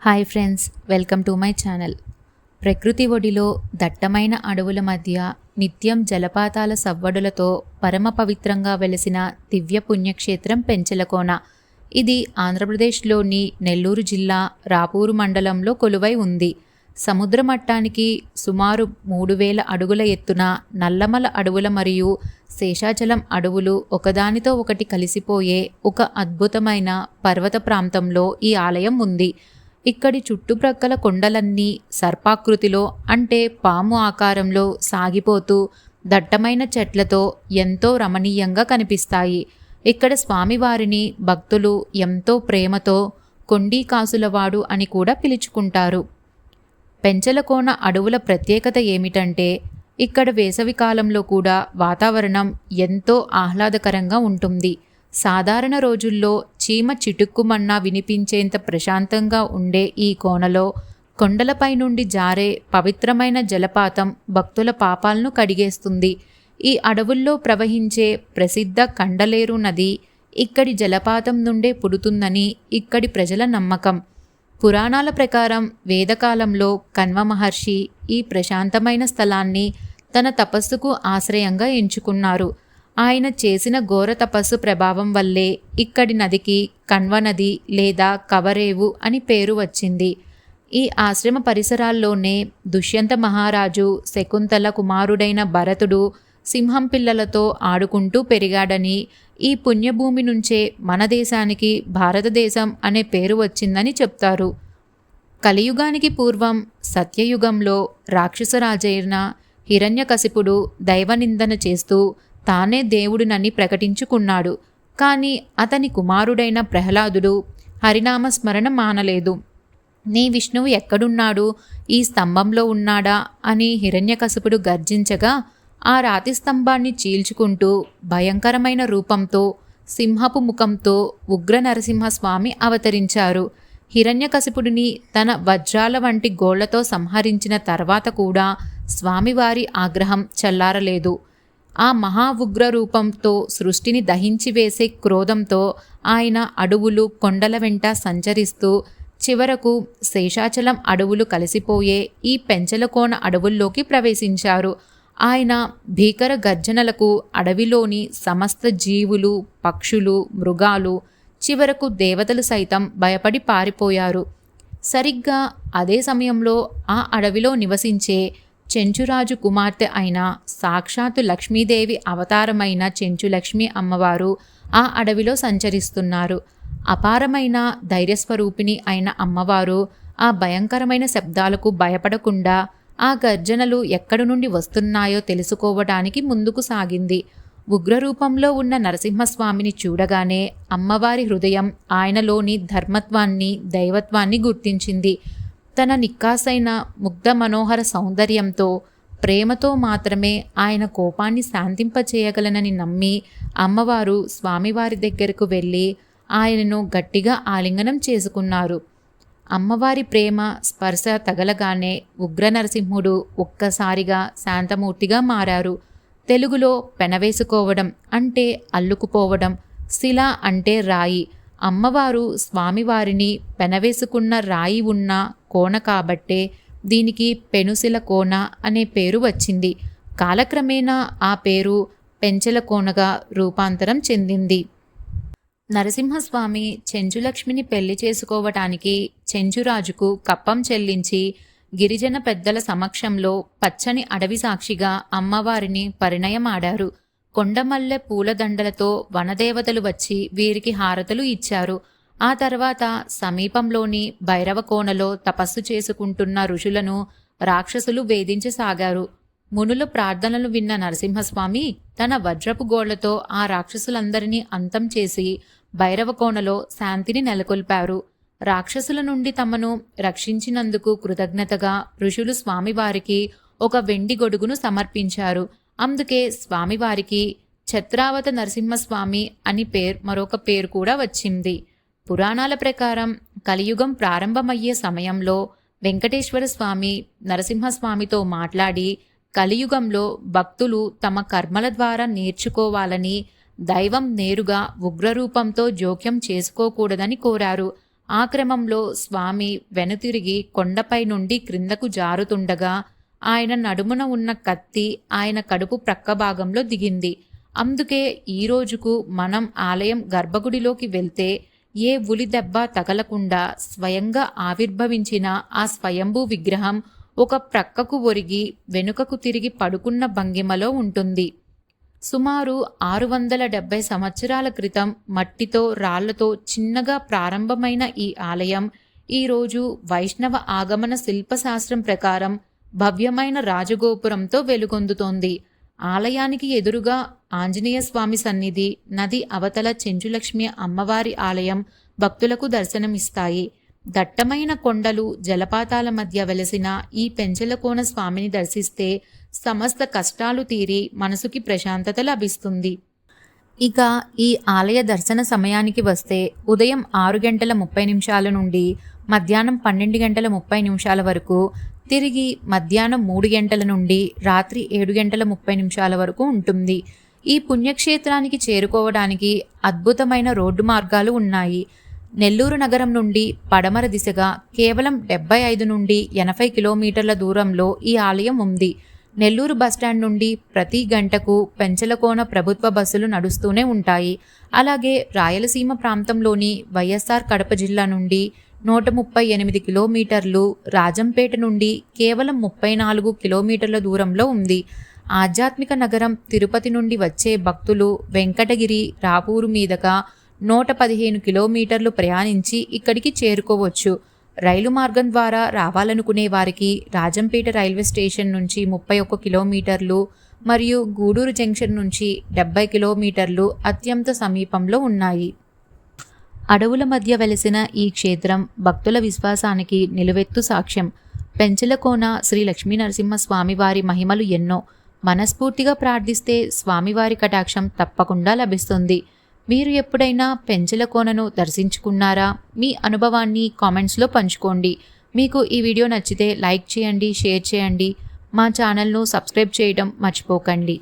Hi friends, welcome to my channel. ప్రకృతి ఒడిలో దట్టమైన అడవుల మధ్య నిత్యం జలపాతాల సవ్వడులతో పరమ పవిత్రంగా వెలిసిన దివ్య పుణ్యక్షేత్రం పెంచలకోన. ఇది ఆంధ్రప్రదేశ్లోని నెల్లూరు జిల్లా రాపూరు మండలంలో కొలువై ఉంది. సముద్ర మట్టానికి సుమారు 3000 అడుగుల ఎత్తున నల్లమల అడవుల మరియు శేషాచలం అడవులు ఒకదానితో ఒకటి కలిసిపోయే ఒక అద్భుతమైన పర్వత ప్రాంతంలో ఈ ఆలయం ఉంది. ఇక్కడి చుట్టుప్రక్కల కొండలన్నీ సర్పాకృతిలో అంటే పాము ఆకారంలో సాగిపోతూ దట్టమైన చెట్లతో ఎంతో రమణీయంగా కనిపిస్తాయి. ఇక్కడ స్వామివారిని భక్తులు ఎంతో ప్రేమతో కొండీకాసులవాడు అని కూడా పిలుచుకుంటారు. పెంచలకోన అడవుల ప్రత్యేకత ఏమిటంటే ఇక్కడ వేసవి కాలంలో కూడా వాతావరణం ఎంతో ఆహ్లాదకరంగా ఉంటుంది. సాధారణ రోజుల్లో చీమ చిటుక్కుమన్నా వినిపించేంత ప్రశాంతంగా ఉండే ఈ కోనలో కొండలపై నుండి జారే పవిత్రమైన జలపాతం భక్తుల పాపాలను కడిగేస్తుంది. ఈ అడవుల్లో ప్రవహించే ప్రసిద్ధ కండలేరు నది ఇక్కడి జలపాతం నుండే పుడుతుందని ఇక్కడి ప్రజల నమ్మకం. పురాణాల ప్రకారం వేదకాలంలో కణ్వ మహర్షి ఈ ప్రశాంతమైన స్థలాన్ని తన తపస్సుకు ఆశ్రయంగా ఎంచుకున్నారు. ఆయన చేసిన ఘోర తపస్సు ప్రభావం వల్లే ఇక్కడి నదికి కణ్వ నది లేదా కవరేవు అని పేరు వచ్చింది. ఈ ఆశ్రమ పరిసరాల్లోనే దుష్యంత మహారాజు శకుంతల కుమారుడైన భరతుడు సింహం పిల్లలతో ఆడుకుంటూ పెరిగాడని, ఈ పుణ్యభూమి నుంచే మన దేశానికి భారతదేశం అనే పేరు వచ్చిందని చెప్తారు. కలియుగానికి పూర్వం సత్యయుగంలో రాక్షసరాజైన హిరణ్యకశిపుడు దైవనిందన చేస్తూ తానే దేవుడినని ప్రకటించుకున్నాడు. కానీ అతని కుమారుడైన ప్రహ్లాదుడు హరినామ స్మరణ మానలేదు. నీ విష్ణువు ఎక్కడున్నాడు, ఈ స్తంభంలో ఉన్నాడా అని హిరణ్యకశిపుడు గర్జించగా ఆ రాతి స్తంభాన్ని చీల్చుకుంటూ భయంకరమైన రూపంతో సింహపు ముఖంతో ఉగ్ర నరసింహస్వామి అవతరించారు. హిరణ్యకశిపుడిని తన వజ్రాల వంటి గోళ్లతో సంహరించిన తర్వాత కూడా స్వామివారి ఆగ్రహం చల్లారలేదు. ఆ మహా ఉగ్ర రూపంతో సృష్టిని దహించి వేసే క్రోధంతో ఆయన అడవులు కొండల వెంట సంచరిస్తూ చివరకు శేషాచలం అడవులు కలిసిపోయే ఈ పెంచలకోన అడవుల్లోకి ప్రవేశించారు. ఆయన భీకర గర్జనలకు అడవిలోని సమస్త జీవులు, పక్షులు, మృగాలు, చివరకు దేవతలు సైతం భయపడి పారిపోయారు. సరిగ్గా అదే సమయంలో ఆ అడవిలో నివసించే చెంచురాజు కుమార్తె అయిన సాక్షాత్తు లక్ష్మీదేవి అవతారమైన చెంచులక్ష్మి అమ్మవారు ఆ అడవిలో సంచరిస్తున్నారు. అపారమైన ధైర్యస్వరూపిణి అయిన అమ్మవారు ఆ భయంకరమైన శబ్దాలకు భయపడకుండా ఆ గర్జనలు ఎక్కడి నుండి వస్తున్నాయో తెలుసుకోవడానికి ముందుకు సాగింది. ఉగ్రరూపంలో ఉన్న నరసింహస్వామిని చూడగానే అమ్మవారి హృదయం ఆయనలోని ధర్మత్వాన్ని, దైవత్వాన్ని గుర్తించింది. తన నిక్కాసైన ముగ్ధ మనోహర సౌందర్యంతో, ప్రేమతో మాత్రమే ఆయన కోపాన్ని శాంతింపచేయగలనని నమ్మి అమ్మవారు స్వామివారి దగ్గరకు వెళ్ళి ఆయనను గట్టిగా ఆలింగనం చేసుకున్నారు. అమ్మవారి ప్రేమ స్పర్శ తగలగానే ఉగ్ర నరసింహుడు ఒక్కసారిగా శాంతమూర్తిగా మారారు. తెలుగులో పెనవేసుకోవడం అంటే అల్లుకుపోవడం, శిల అంటే రాయి. అమ్మవారు స్వామివారిని పెనవేసుకున్న రాయి ఉన్న కోన కాబట్టే దీనికి పెనుశిల కోన అనే పేరు వచ్చింది. కాలక్రమేణా ఆ పేరు పెంచలకోనగా రూపాంతరం చెందింది. నరసింహస్వామి చెంచులక్ష్మిని పెళ్లి చేసుకోవటానికి చెంచురాజుకు కప్పం చెల్లించి గిరిజన పెద్దల సమక్షంలో పచ్చని అడవి సాక్షిగా అమ్మవారిని పరిణయమాడారు. కొండమల్లె పూలదండలతో వనదేవతలు వచ్చి వీరికి హారతులు ఇచ్చారు. ఆ తర్వాత సమీపంలోని భైరవకోనలో తపస్సు చేసుకుంటున్న ఋషులను రాక్షసులు వేధించసాగారు. మునుల ప్రార్థనలు విన్న నరసింహస్వామి తన వజ్రపు గోళ్లతో ఆ రాక్షసులందరినీ అంతం చేసి భైరవకోనలో శాంతిని నెలకొల్పారు. రాక్షసుల నుండి తమను రక్షించినందుకు కృతజ్ఞతగా ఋషులు స్వామివారికి ఒక వెండి గొడుగును సమర్పించారు. అందుకే స్వామివారికి ఛత్రావత నరసింహస్వామి అని మరొక పేరు కూడా వచ్చింది. పురాణాల ప్రకారం కలియుగం ప్రారంభమయ్యే సమయంలో వెంకటేశ్వర స్వామి నరసింహస్వామితో మాట్లాడి కలియుగంలో భక్తులు తమ కర్మల ద్వారా నేర్చుకోవాలని, దైవం నేరుగా ఉగ్రరూపంతో జోక్యం చేసుకోకూడదని కోరారు. ఆ క్రమంలో స్వామి వెనుతిరిగి కొండపై నుండి క్రిందకు జారుతుండగా ఆయన నడుమున ఉన్న కత్తి ఆయన కడుపు ప్రక్క భాగంలో దిగింది. అందుకే ఈ రోజుకు మనం ఆలయం గర్భగుడిలోకి వెళ్తే ఏ ఉలి దెబ్బ తగలకుండా స్వయంగా ఆవిర్భవించిన ఆ స్వయంభూ విగ్రహం ఒక ప్రక్కకు ఒరిగి వెనుకకు తిరిగి పడుకున్న భంగిమలో ఉంటుంది. సుమారు 670 సంవత్సరాల క్రితం మట్టితో రాళ్లతో చిన్నగా ప్రారంభమైన ఈ ఆలయం ఈరోజు వైష్ణవ ఆగమన శిల్పశాస్త్రం ప్రకారం భవ్యమైన రాజగోపురంతో వెలుగొందుతోంది. ఆలయానికి ఎదురుగా ఆంజనేయ స్వామి సన్నిధి, నది అవతల చెంచులక్ష్మి అమ్మవారి ఆలయం భక్తులకు దర్శనమిస్తాయి. దట్టమైన కొండలు, జలపాతాల మధ్య వెలసిన ఈ పెంచలకోన స్వామిని దర్శిస్తే సమస్త కష్టాలు తీరి మనసుకి ప్రశాంతత లభిస్తుంది. ఇక ఈ ఆలయ దర్శన సమయానికి వస్తే ఉదయం 6:30 నుండి మధ్యాహ్నం 12:30 వరకు, తిరిగి మధ్యాహ్నం 3 గంటల నుండి రాత్రి 7:30 వరకు ఉంటుంది. ఈ పుణ్యక్షేత్రానికి చేరుకోవడానికి అద్భుతమైన రోడ్డు మార్గాలు ఉన్నాయి. నెల్లూరు నగరం నుండి పడమర దిశగా కేవలం 75 నుండి 80 కిలోమీటర్ల దూరంలో ఈ ఆలయం ఉంది. నెల్లూరు బస్టాండ్ నుండి ప్రతి గంటకు పెంచలకోన ప్రభుత్వ బస్సులు నడుస్తూనే ఉంటాయి. అలాగే రాయలసీమ ప్రాంతంలోని వైఎస్ఆర్ కడప జిల్లా నుండి 138 కిలోమీటర్లు, రాజంపేట నుండి కేవలం 34 కిలోమీటర్ల దూరంలో ఉంది. ఆధ్యాత్మిక నగరం తిరుపతి నుండి వచ్చే భక్తులు వెంకటగిరి, రాపూరు మీదుగా 115 కిలోమీటర్లు ప్రయాణించి ఇక్కడికి చేరుకోవచ్చు. రైలు మార్గం ద్వారా రావాలనుకునే వారికి రాజంపేట రైల్వే స్టేషన్ నుంచి 31 కిలోమీటర్లు మరియు గూడూరు జంక్షన్ నుంచి 70 కిలోమీటర్లు అత్యంత సమీపంలో ఉన్నాయి. అడవుల మధ్య వెలసిన ఈ క్షేత్రం భక్తుల విశ్వాసానికి నిలువెత్తు సాక్ష్యం. పెంచలకోన శ్రీ లక్ష్మీ నరసింహ స్వామివారి మహిమలు ఎన్నో. మనస్ఫూర్తిగా ప్రార్థిస్తే స్వామివారి కటాక్షం తప్పకుండా లభిస్తుంది. మీరు ఎప్పుడైనా పెంచలకోనను దర్శించుకున్నారా? మీ అనుభవాన్ని కామెంట్స్లో పంచుకోండి. మీకు ఈ వీడియో నచ్చితే లైక్ చేయండి, షేర్ చేయండి. మా ఛానల్ను సబ్స్క్రైబ్ చేయడం మర్చిపోకండి.